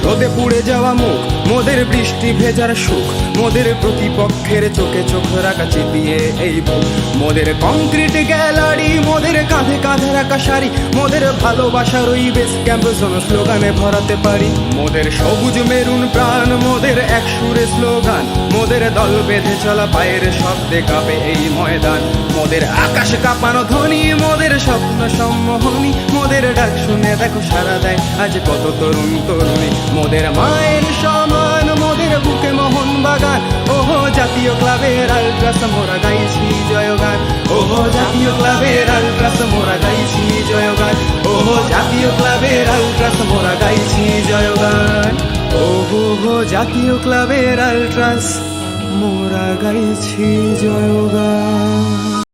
রোদে পুড়ে যাওয়া মুখ, মোদের বৃষ্টি ভেজার সুখ, মোদের প্রতিপক্ষের চোখে চোখ রাখা চিপিয়ে এই বুক, মোদের কংক্রিট গ্যালারি, মোদের কাঁধে কাঁধে রাখা শাড়ি, মোদের ভালোবাসার ওই বেস ক্যাম্প জোন স্লোগানে ভরাতে পারি। মোদের সবুজ মেরুন প্রাণ, মোদের এক সুরে স্লোগান, মোদের দল বেঁধে চলা পায়ের শব্দে কাঁপে এই ময়দান। মোদের আকাশ কাঁপানো ধ্বনি, মোদের স্বপ্ন সম্মোহনী, মোদের ডাক শুনে দেখো সারা দেয় আজ কত তরুণ তরুণী। মোদের মায়ের সমান, মোদের বুকে মোহন বাগান, ওহো জাতীয় ক্লাবের আলট্রাস মোরা গাইছি জয়গান। ওহো জাতীয় ক্লাবের আলট্রাস মোরা গাইছি জয়গান। ওহো জাতীয় ক্লাবের আলট্রাস মোরা গাইছি জয়গান। ওহো জাতীয় ক্লাবের আলট্রাস মোরা গাইছি জয়গান।